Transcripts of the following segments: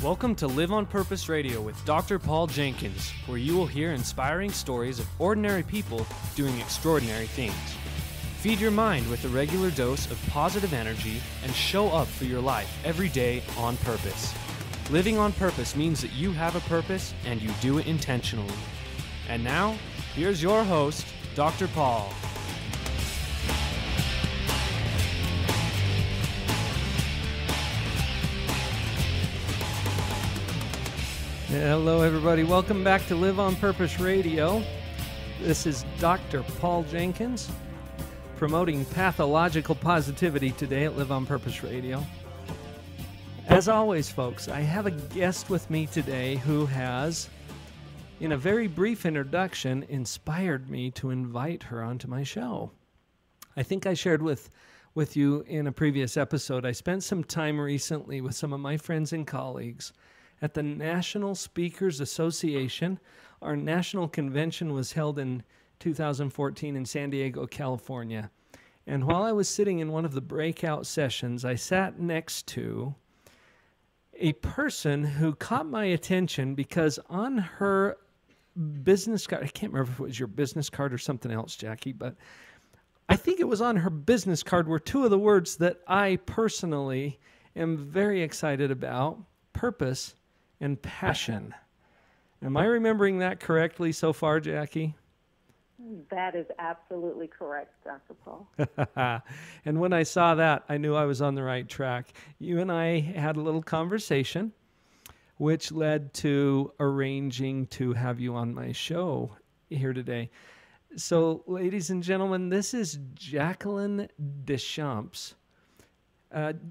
Welcome to Live on Purpose Radio with Dr. Paul Jenkins, where you will hear inspiring stories of ordinary people doing extraordinary things. Feed your mind with a regular dose of positive energy and show up for your life every day on purpose. Living on purpose means that you have a purpose and you do it intentionally. And now, here's your host, Dr. Paul. Hello, everybody. Welcome back to Live on Purpose Radio. This is Dr. Paul Jenkins, promoting pathological positivity today at Live on Purpose Radio. As always, folks, I have a guest with me today who has, in a very brief introduction, inspired me to invite her onto my show. I think I shared with you in a previous episode, I spent some time recently with some of my friends and colleagues at the National Speakers Association. Our national convention was held in 2014 in San Diego, California. And while I was sitting in one of the breakout sessions, I sat next to a person who caught my attention because on her business card, I can't remember if it was your business card or something else, Jackie, but I think it was on her business card were two of the words that I personally am very excited about: purpose and passion. Am I remembering that correctly so far, Jackie? That is absolutely correct, Dr. Paul. And when I saw that, I knew I was on the right track. You and I had a little conversation, which led to arranging to have you on my show here today. So, ladies and gentlemen, this is Jacqueline Deschamps,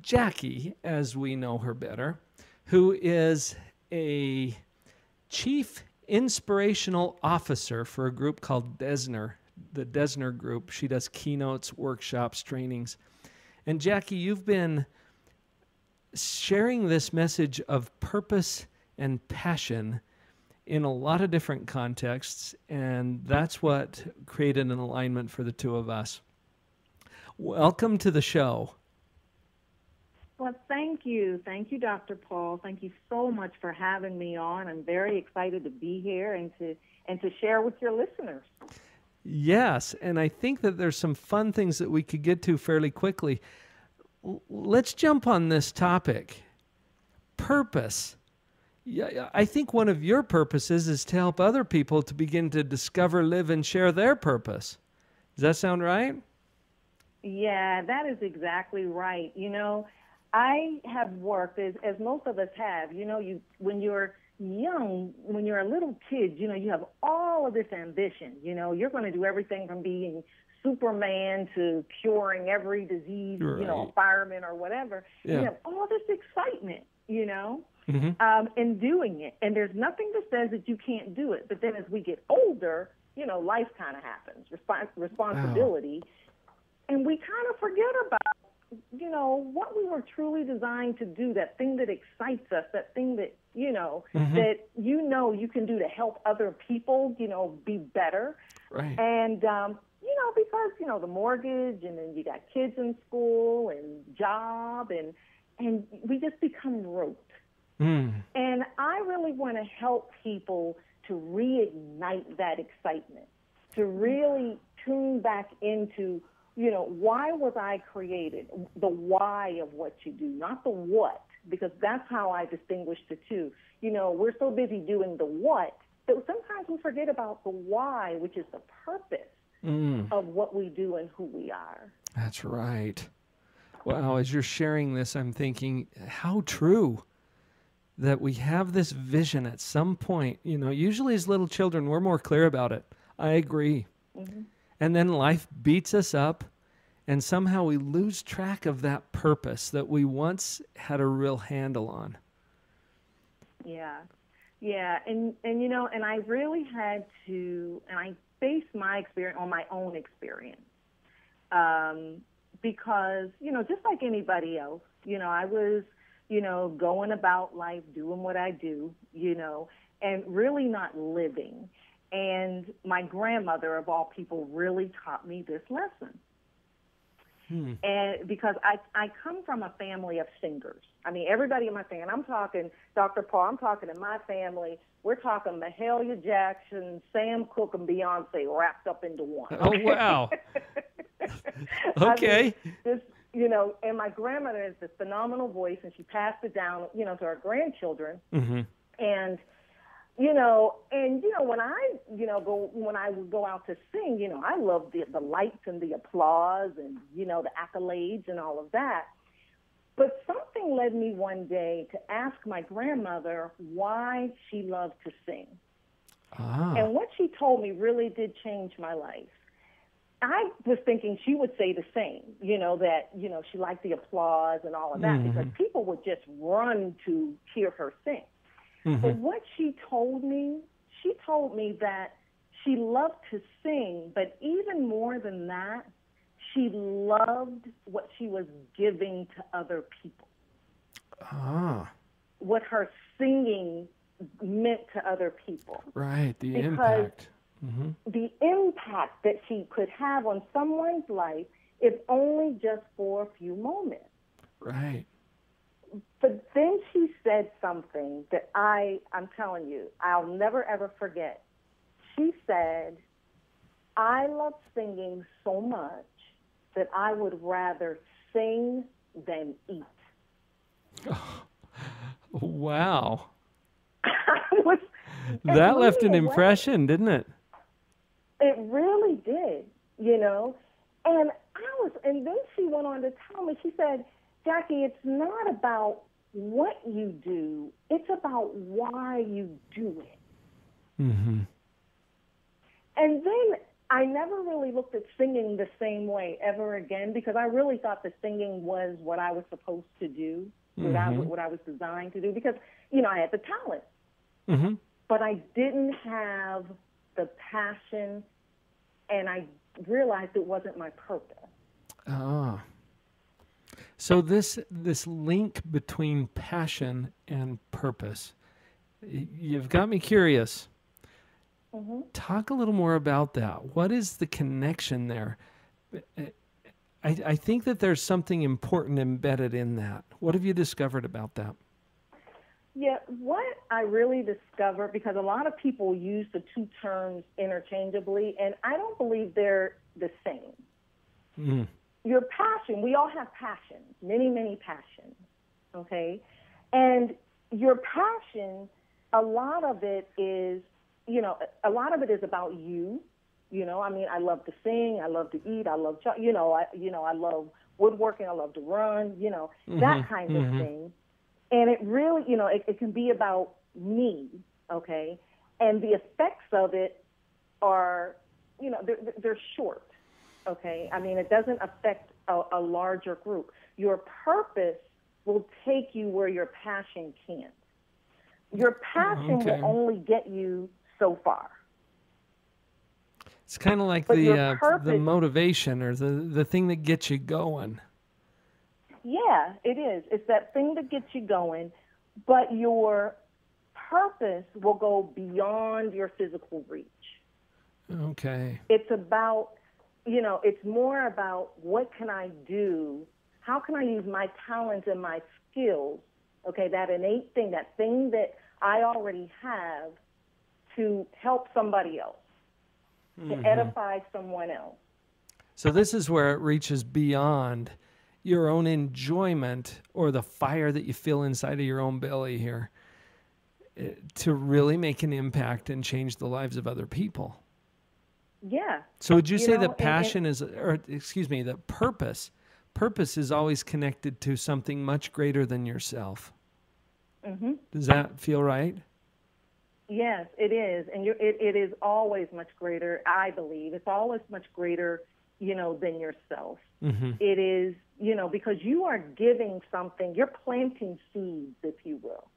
Jackie, as we know her better, who is a chief inspirational officer for a group called Desner, the Desner Group. She does keynotes, workshops, trainings. And Jackie, you've been sharing this message of purpose and passion in a lot of different contexts, and that's what created an alignment for the two of us. Welcome to the show. Well, thank you. Thank you, Dr. Paul. Thank you so much for having me on. I'm very excited to be here and to share with your listeners. Yes, and I think that there's some fun things that we could get to fairly quickly. Let's jump on this topic. Purpose. Yeah, I think one of your purposes is to help other people to begin to discover, live, and share their purpose. Does that sound right? Yeah, that is exactly right. You know, I have worked, as most of us have, when you're young, when you're a little kid, you have all of this ambition. You're going to do everything from being Superman to curing every disease, right. A fireman or whatever. Yeah. You have all this excitement, Mm-hmm. in doing it. And there's nothing that says that you can't do it. But then as we get older, life kind of happens, responsibility. Oh. And we kind of forget about what we were truly designed to do, that thing that excites us, that thing that, mm-hmm. that you can do to help other people, be better. Right. And, because, the mortgage, and then you got kids in school and job, and we just become rote. Mm. And I really want to help people to reignite that excitement, to really tune back into why was I created? The why of what you do, not the what, because that's how I distinguish the two. We're so busy doing the what that sometimes we forget about the why, which is the purpose of what we do and who we are. That's right. Wow, as you're sharing this, I'm thinking, how true that we have this vision at some point. Usually as little children, we're more clear about it. I agree. Mm-hmm. And then life beats us up, and somehow we lose track of that purpose that we once had a real handle on. Yeah. And I really had to, and I based my experience on my own experience. Because, just like anybody else, I was, going about life, doing what I do, and really not living. And my grandmother, of all people, really taught me this lesson. And because I come from a family of singers. I mean, everybody in my family, and I'm talking, Dr. Paul, I'm talking in my family, we're talking Mahalia Jackson, Sam Cooke, and Beyonce wrapped up into one. Oh, wow. Okay. I mean, just, and my grandmother has this phenomenal voice, and she passed it down, to our grandchildren. Mm-hmm. And, when I would go out to sing, I love the lights and the applause and, the accolades and all of that. But something led me one day to ask my grandmother why she loved to sing. Ah. And what she told me really did change my life. I was thinking she would say the same, that, she liked the applause and all of that, because people would just run to hear her sing. But what she told me that she loved to sing, but even more than that, she loved what she was giving to other people. Ah. What her singing meant to other people. Right, the impact. The impact that she could have on someone's life, if only just for a few moments. Right. But then she said something that I'm telling you, I'll never, ever forget. She said, I love singing so much that I would rather sing than eat. Oh, wow. It That left blew an me impression, didn't it? It really did, And then she went on to tell me, she said, Jackie, it's not about what you do, it's about why you do it. Mm-hmm. And then I never really looked at singing the same way ever again, because I really thought that singing was what I was supposed to do, what I was designed to do, because, I had the talent. Mm-hmm. But I didn't have the passion, and I realized it wasn't my purpose. Ah. So this link between passion and purpose, you've got me curious. Talk a little more about that. What is the connection there? I think that there's something important embedded in that. What have you discovered about that? Yeah, what I really discovered, because a lot of people use the two terms interchangeably, and I don't believe they're the same. Mm. Your passion, we all have passions, many, many passions, okay? And your passion, a lot of it is about you. I love to sing, I love to eat, I love, I love woodworking, I love to run, that kind of thing. And it really, it can be about me, okay? And the effects of it are, they're short, okay? I mean, it doesn't affect a larger group. Your purpose will take you where your passion can't. Your passion will only get you so far. It's kind of like the motivation or the thing that gets you going. Yeah, it is. It's that thing that gets you going, but your purpose will go beyond your physical reach. Okay. It's about, it's more about what can I do? How can I use my talents and my skills, okay, that innate thing, that thing that I already have, to help somebody else, to edify someone else. So this is where it reaches beyond your own enjoyment or the fire that you feel inside of your own belly here to really make an impact and change the lives of other people. Yeah. So would you say that passion that purpose is always connected to something much greater than yourself? Mm-hmm. Does that feel right? Yes, it is. And it is always much greater, I believe. It's always much greater, than yourself. Mm-hmm. It is, because you are giving something, you're planting seeds, if you will.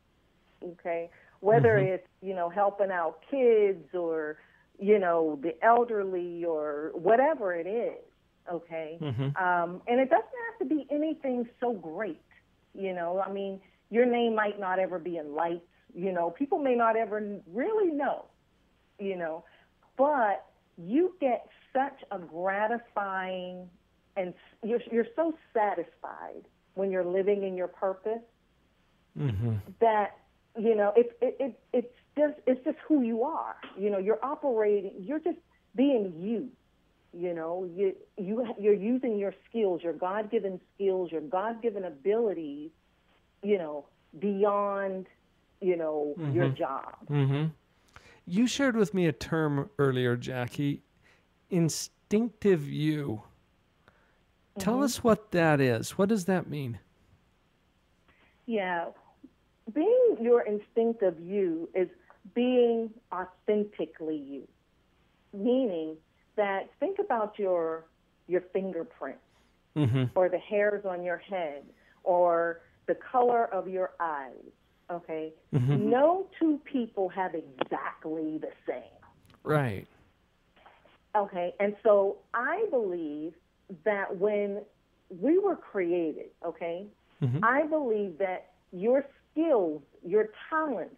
Okay? Whether it's, helping out kids or, the elderly or whatever it is. Okay? And it doesn't have to be anything so great. I mean, your name might not ever be in lights. People may not ever really know, but you get such a gratifying and you're so satisfied when you're living in your purpose that, you know, it's just who you are. You know, you're operating, you're just being you. You know, you're using your skills, your God-given skills, your God-given abilities, you know, beyond, you know, your job. You shared with me a term earlier, Jackie, instinctive you. Tell us what that is. What does that mean? Yeah. Being your instinctive you is being authentically you, meaning that think about your fingerprints or the hairs on your head or the color of your eyes, okay? No two people have exactly the same. Right. Okay, and so I believe that when we were created, okay, I believe that your skills, your talents,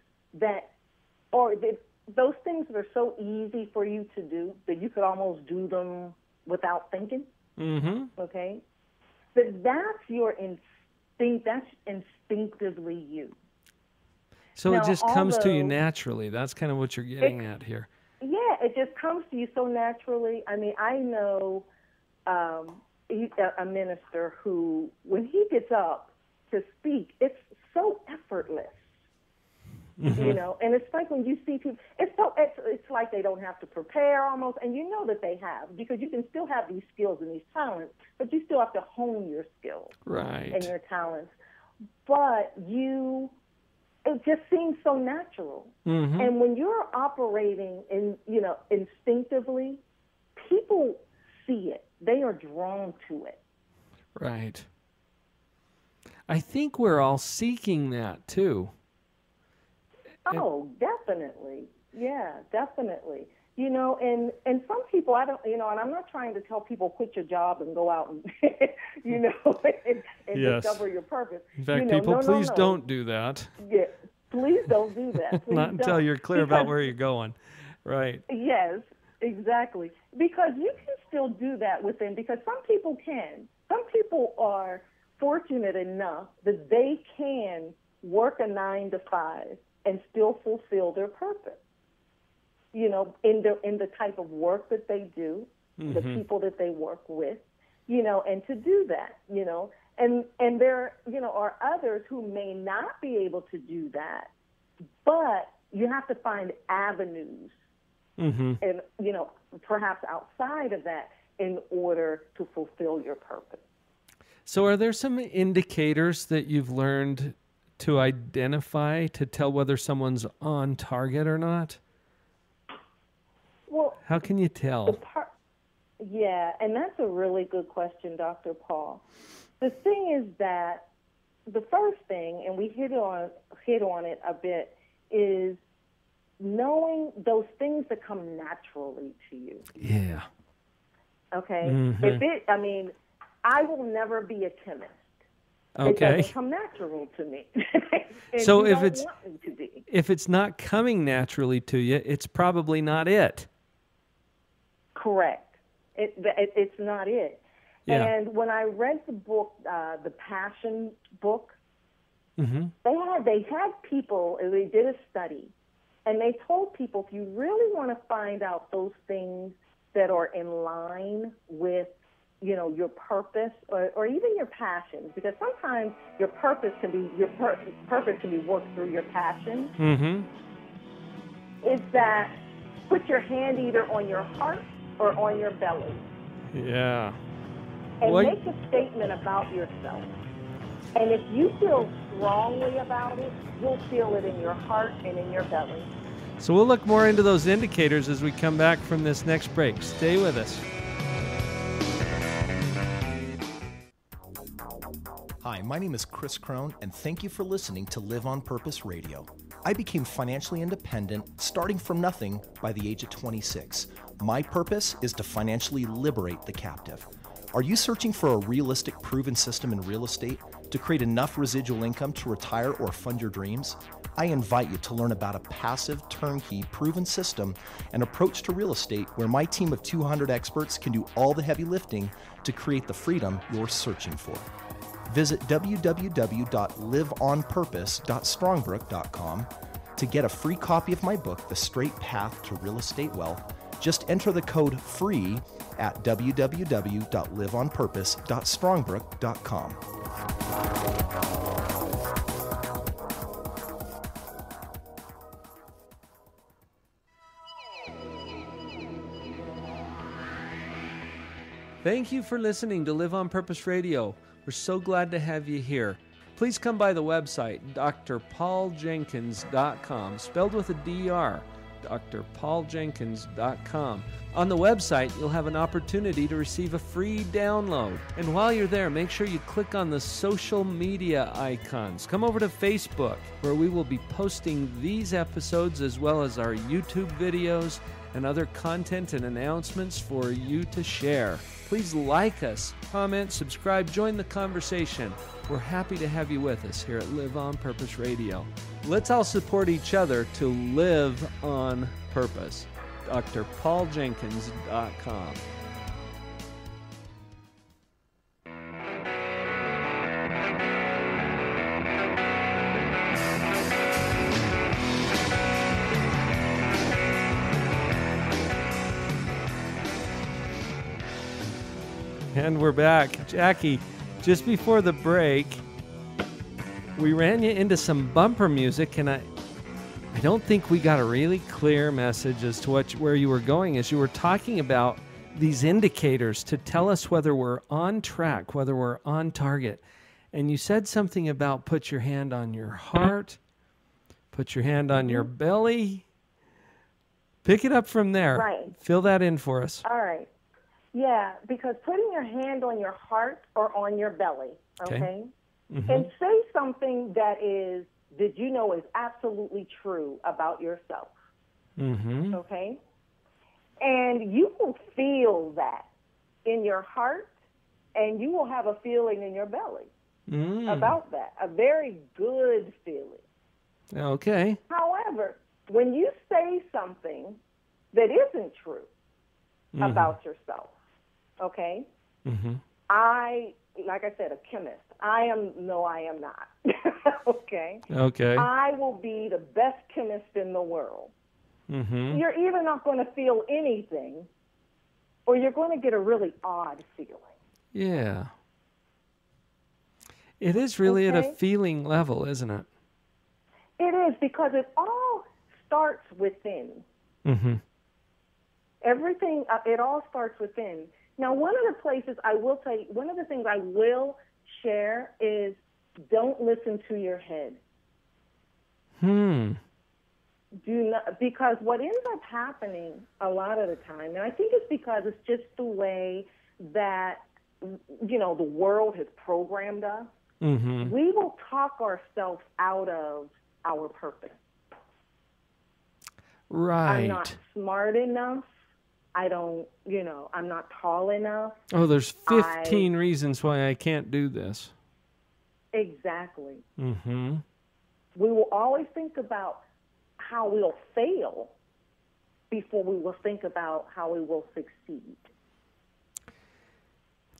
those things that are so easy for you to do that you could almost do them without thinking, okay, that's your instinct, that's instinctively you. So now, it just comes to you naturally. That's kind of what you're getting at here. Yeah, it just comes to you so naturally. I mean, I know a minister who, when he gets up to speak, it's so effortless. You know, and it's like when you see people, it's like they don't have to prepare almost, and you know that they have, because you can still have these skills and these talents, but you still have to hone your skills and your talents. But it just seems so natural. And when you're operating instinctively, people see it. They are drawn to it. Right. I think we're all seeking that too. Oh, definitely. Yeah, definitely. You know, and some people, and I'm not trying to tell people quit your job and go out and, and discover your purpose. In fact, people, please don't do that. Yeah, please don't do that. Please not until you're clear about where you're going. Right. Yes, exactly. Because you can still do that within, because some people can. Some people are fortunate enough that they can work a 9-to-5 and still fulfill their purpose, you know, in the type of work that they do, the people that they work with, you know, and to do that, you know, and there, you know, are others who may not be able to do that, but you have to find avenues, and, you know, perhaps outside of that in order to fulfill your purpose. So are there some indicators that you've learned to identify to tell whether someone's on target or not? Well, how can you tell? Yeah, and that's a really good question, Dr. Paul. The thing is that the first thing, and we hit on it a bit, is knowing those things that come naturally to you. Yeah. Okay? I will never be a chemist. Okay. It doesn't come natural to me. So if it's not coming naturally to you, it's probably not it. Correct. It's not it. Yeah. And when I read the book, the Passion book, they had people. They did a study, and they told people, if you really want to find out those things that are in line with, you know, your purpose or even your passions, because sometimes your purpose can be worked through your passion. Is that put your hand either on your heart or on your belly. Yeah. And make a statement about yourself. And if you feel strongly about it, you'll feel it in your heart and in your belly. So we'll look more into those indicators as we come back from this next break. Stay with us. Hi, my name is Chris Crone, and thank you for listening to Live on Purpose Radio. I became financially independent, starting from nothing, by the age of 26. My purpose is to financially liberate the captive. Are you searching for a realistic, proven system in real estate to create enough residual income to retire or fund your dreams? I invite you to learn about a passive, turnkey, proven system and approach to real estate where my team of 200 experts can do all the heavy lifting to create the freedom you're searching for. Visit www.liveonpurpose.strongbrook.com to get a free copy of my book, The Straight Path to Real Estate Wealth. Just enter the code FREE at www.liveonpurpose.strongbrook.com. Thank you for listening to Live on Purpose Radio. We're so glad to have you here. Please come by the website, drpauljenkins.com, spelled with a D-R, drpauljenkins.com. On the website, you'll have an opportunity to receive a free download. And while you're there, make sure you click on the social media icons. Come over to Facebook, where we will be posting these episodes as well as our YouTube videos and other content and announcements for you to share. Please like us, comment, subscribe, join the conversation. We're happy to have you with us here at Live on Purpose Radio. Let's all support each other to live on purpose. drpauljenkins.com. And we're back. Jackie, just before the break, we ran you into some bumper music, and I don't think we got a really clear message as to where you were going as you were talking about these indicators to tell us whether we're on track, whether we're on target. And you said something about put your hand on your heart, put your hand on your belly. Pick it up from there. Right. Fill that in for us. All right. Yeah, because putting your hand on your heart or on your belly, okay? Mm-hmm. And say something that is, did you know, is absolutely true about yourself, okay? And you will feel that in your heart, and you will have a feeling in your belly about that, a very good feeling. Okay. However, when you say something that isn't true about yourself, okay? Like I said, a chemist. I am not. Okay? Okay. I will be the best chemist in the world. You're either not going to feel anything, or you're going to get a really odd feeling. Yeah. It is really at a feeling level, isn't it? It is, because it all starts within. Everything, it all starts within. Now, one of the places I will tell you, one of the things I will share is don't listen to your head. Do not, because what ends up happening a lot of the time, and I think it's because it's just the way that, you know, the world has programmed us, we will talk ourselves out of our purpose. Right. I'm not smart enough. I don't, you know, I'm not tall enough. Oh, there's 15 reasons why I can't do this. Exactly. We will always think about how we'll fail before we will think about how we will succeed.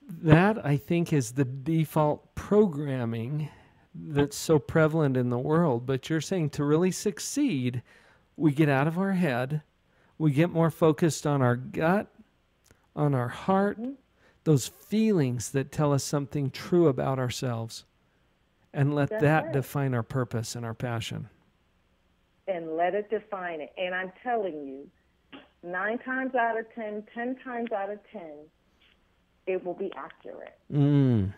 That, I think, is the default programming that's so prevalent in the world. But you're saying to really succeed, we get out of our head, we get more focused on our gut, on our heart, those feelings that tell us something true about ourselves, and let that define our purpose and our passion. And let it define it. And I'm telling you, 9 times out of 10, 10 times out of 10, it will be accurate. You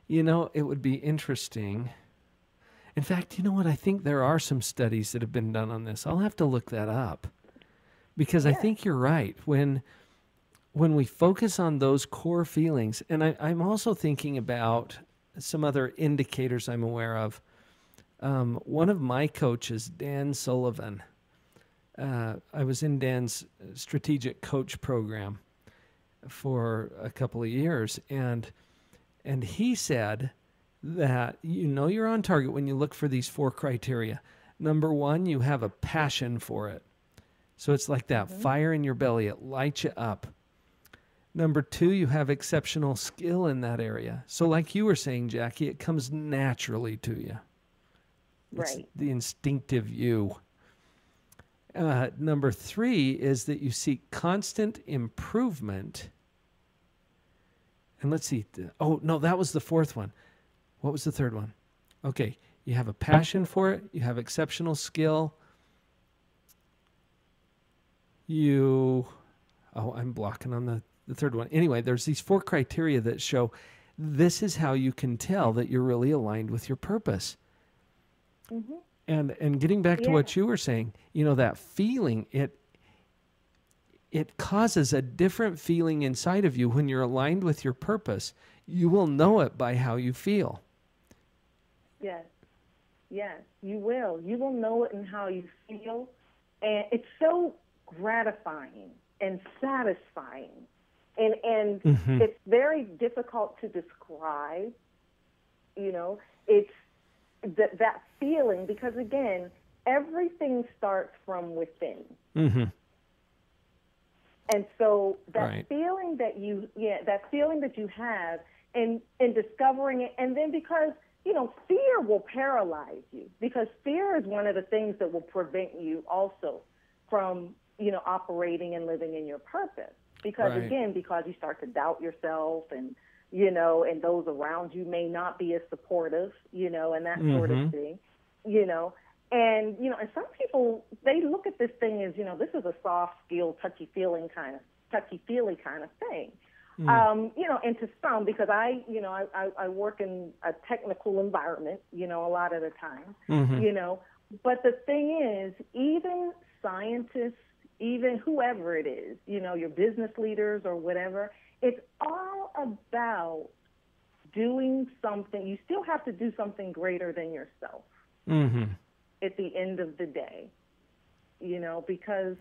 know, it would be interesting. In fact, you know what? I think there are some studies that have been done on this. I'll have to look that up, because I think you're right. When we focus on those core feelings, and I'm also thinking about some other indicators I'm aware of. One of my coaches, Dan Sullivan, I was in Dan's strategic coach program for a couple of years, and he said that you know you're on target when you look for these 4 criteria. Number 1, you have a passion for it. So it's like that fire in your belly. It lights you up. Number 2, you have exceptional skill in that area. So like you were saying, Jackie, it comes naturally to you. It's Right. the instinctive you. Number 3 is that you seek constant improvement. And let's see. Oh, no, that was the 4th one. What was the 3rd one? Okay. You have a passion for it. You have exceptional skill. I'm blocking on the 3rd one. Anyway, there's these 4 criteria that show this is how you can tell that you're really aligned with your purpose. Mm-hmm. And getting back to what you were saying, that feeling, it causes a different feeling inside of you when you're aligned with your purpose. You will know it by how you feel. Yes, you will. You will know it in how you feel. And it's so gratifying and satisfying. And it's very difficult to describe. It's that feeling, because, again, everything starts from within. Mm-hmm. And so that feeling that you have and discovering it, and then because, fear will paralyze you, because fear is one of the things that will prevent you also from, operating and living in your purpose. Because, again, because you start to doubt yourself and, and those around you may not be as supportive, and that sort of thing, And, and some people, they look at this thing as, this is a soft skill, touchy-feely kind of thing. And to some, because I work in a technical environment, a lot of the time, but the thing is, even scientists, even whoever it is, your business leaders or whatever, it's all about doing something. You still have to do something greater than yourself at the end of the day, because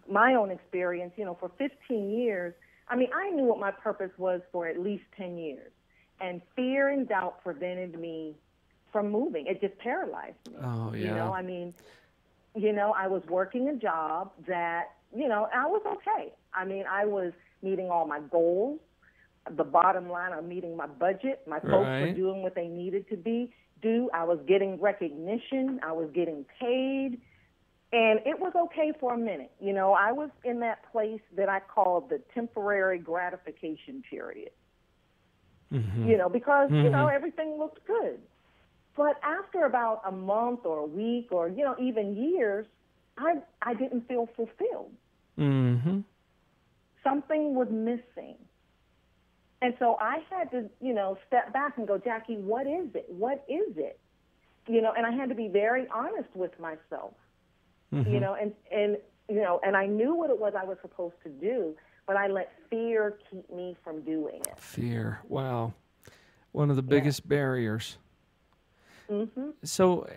my own experience, for 15 years, I knew what my purpose was for at least 10 years. And fear and doubt prevented me from moving. It just paralyzed me. Oh, yeah. I was working a job that, I was okay. I was meeting all my goals. The bottom line, I'm meeting my budget. My folks were doing what they needed to do. I was getting recognition. I was getting paid. And it was okay for a minute. I was in that place that I call the temporary gratification period. Because, everything looked good. But after about a month or a week or, even years, I didn't feel fulfilled. Something was missing. And so I had to, step back and go, Jackie, what is it? What is it? And I had to be very honest with myself. And I knew what it was I was supposed to do, but I let fear keep me from doing it. Fear. Wow. One of the biggest barriers. So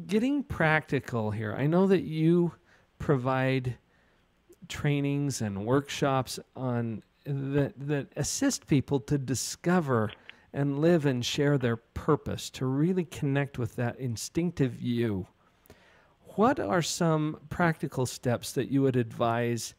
getting practical here, I know that you provide trainings and workshops on that assist people to discover and live and share their purpose, to really connect with that instinctive you. What are some practical steps that you would advise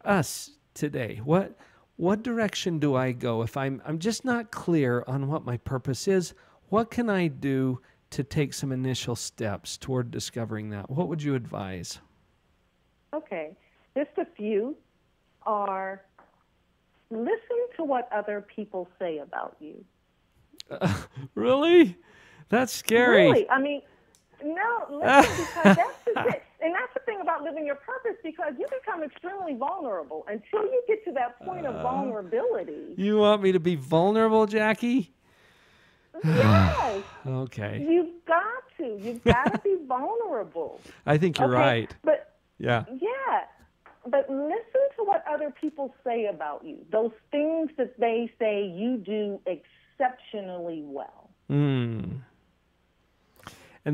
us today? What direction do I go if I'm just not clear on what my purpose is? What can I do to take some initial steps toward discovering that? What would you advise? Okay, just a few are listen to what other people say about you. Really? That's scary. Really? No, listen, because that's the thing. And that's the thing about living your purpose, because you become extremely vulnerable until you get to that point of vulnerability. You want me to be vulnerable, Jackie? Yes. Okay. You've got to. You've got to be vulnerable. I think you're right. But yeah. But listen to what other people say about you. Those things that they say you do exceptionally well. And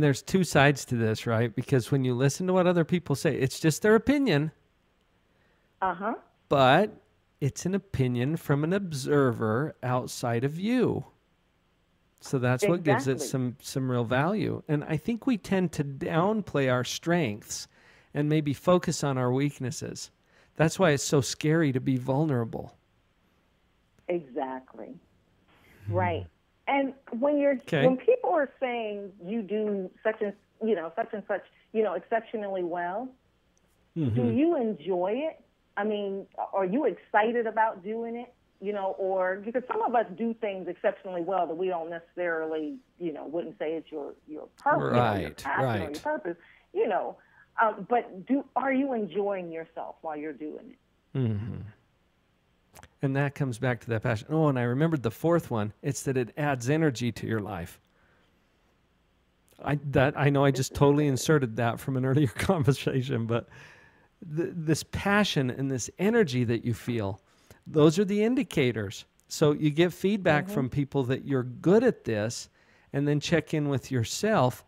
there's two sides to this, right? Because when you listen to what other people say, it's just their opinion. But it's an opinion from an observer outside of you. So that's what gives it Exactly. some real value. And I think we tend to downplay our strengths and maybe focus on our weaknesses. That's why it's so scary to be vulnerable. Exactly. Right. And when Okay. people are saying you do such and such, exceptionally well, do Mm-hmm. you enjoy it? I mean, are you excited about doing it? Or because some of us do things exceptionally well that we don't necessarily, wouldn't say it's your your Right, passion or your right. purpose, you know. But are you enjoying yourself while you're doing it? Mm-hmm. And that comes back to that passion. Oh, and I remembered the fourth one. It's that it adds energy to your life. I know I This just is totally good. inserted that from an earlier conversation, but this passion and this energy that you feel, those are the indicators. So you get feedback Hmm. from people that you're good at this, and then check in with yourself.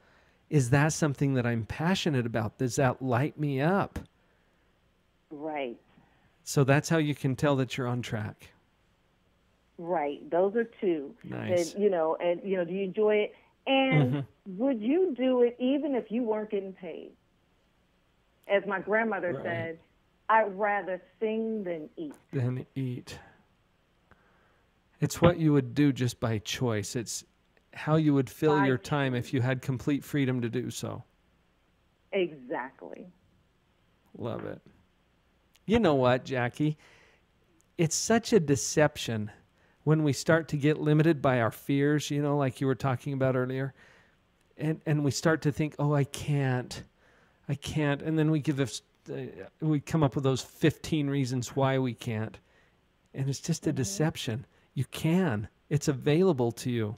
Is that something that I'm passionate about? Does that light me up? Right. So that's how you can tell that you're on track. Right. Those are two. Nice. Do you enjoy it? And Mm-hmm. would you do it even if you weren't getting paid? As my grandmother Right. said, I'd rather sing than eat. Then eat. It's what you would do just by choice. It's how you would fill By your time choice. if you had complete freedom to do so. Exactly. Love it. You know what, Jackie? It's such a deception when we start to get limited by our fears, like you were talking about earlier. And we start to think, oh, I can't. And then we come up with those 15 reasons why we can't. And it's just a Hmm. deception. You can. It's available to you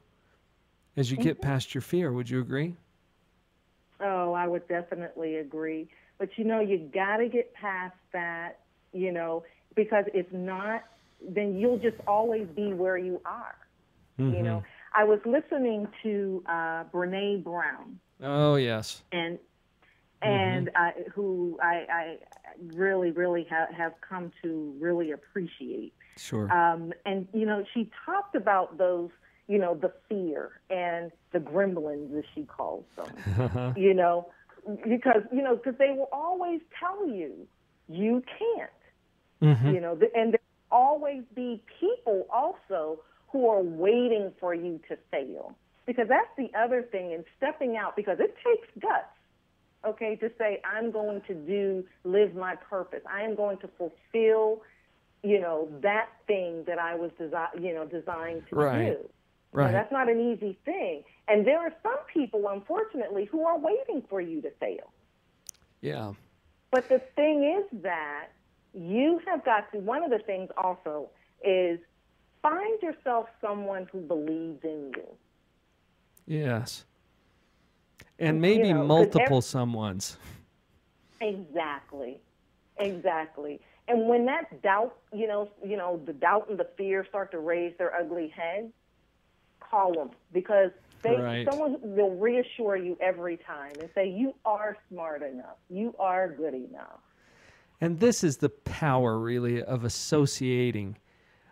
as you get Hmm. past your fear. Would you agree? Oh, I would definitely agree. But you got to get past that, because if not, then you'll just always be where you are. You Mm-hmm. know, I was listening to Brene Brown, Oh, yes. and Mm-hmm. who I really, really have come to really appreciate. Sure. And she talked about those, the fear and the gremlins, as she calls them. Uh-huh. You know, because they will always tell you can't. Mm-hmm. And there will always be people also who are waiting for you to fail. Because that's the other thing in stepping out, because it takes guts, okay, to say, I'm going to live my purpose. I am going to fulfill, that thing that I was designed to Right. do. Right. That's not an easy thing. And there are some people, unfortunately, who are waiting for you to fail. Yeah. But the thing is that you have got to, one of the things also is find yourself someone who believes in you. Yes. And maybe Because multiple someones. exactly. Exactly. And when that doubt, the doubt and the fear start to raise their ugly head, call them, because Right. someone will reassure you every time and say, you are smart enough. You are good enough. And this is the power, really, of associating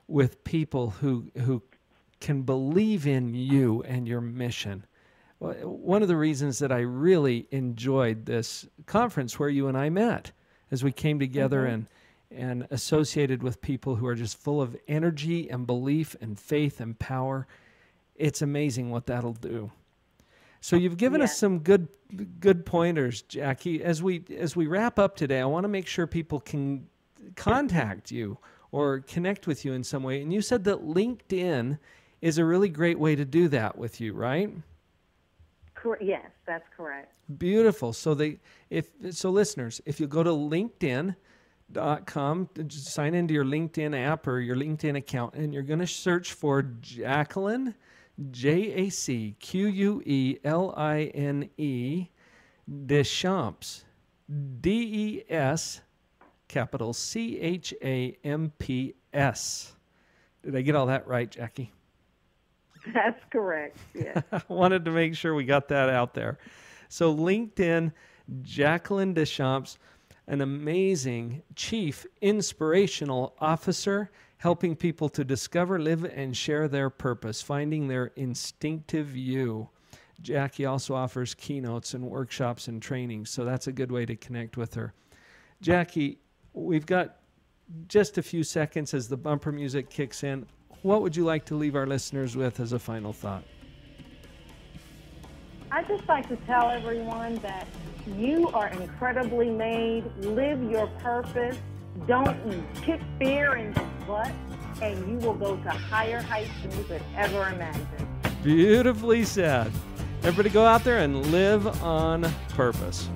with people who can believe in you and your mission. One of the reasons that I really enjoyed this conference where you and I met, as we came together Hmm. and associated with people who are just full of energy and belief and faith and power, it's amazing what that'll do. So you've given us Yes. some good pointers, Jackie. As we wrap up today, I want to make sure people can contact you or connect with you in some way. And you said that LinkedIn is a really great way to do that with you, right? Yes, that's correct. Beautiful. So listeners, if you go to LinkedIn.com, just sign into your LinkedIn app or your LinkedIn account, and you're going to search for Jacqueline, Jacqueline Deschamps, Des, capital Champs. Did I get all that right, Jackie? That's correct. Yes. I wanted to make sure we got that out there. So LinkedIn, Jacqueline Deschamps. an amazing chief inspirational officer, helping people to discover, live, and share their purpose, finding their instinctive you. Jackie also offers keynotes and workshops and trainings, so that's a good way to connect with her. Jackie, we've got just a few seconds as the bumper music kicks in. What would you like to leave our listeners with as a final thought? I'd just like to tell everyone that you are incredibly made. Live your purpose. Don't kick fear in the butt, and you will go to higher heights than you could ever imagine. Beautifully said. Everybody go out there and live on purpose.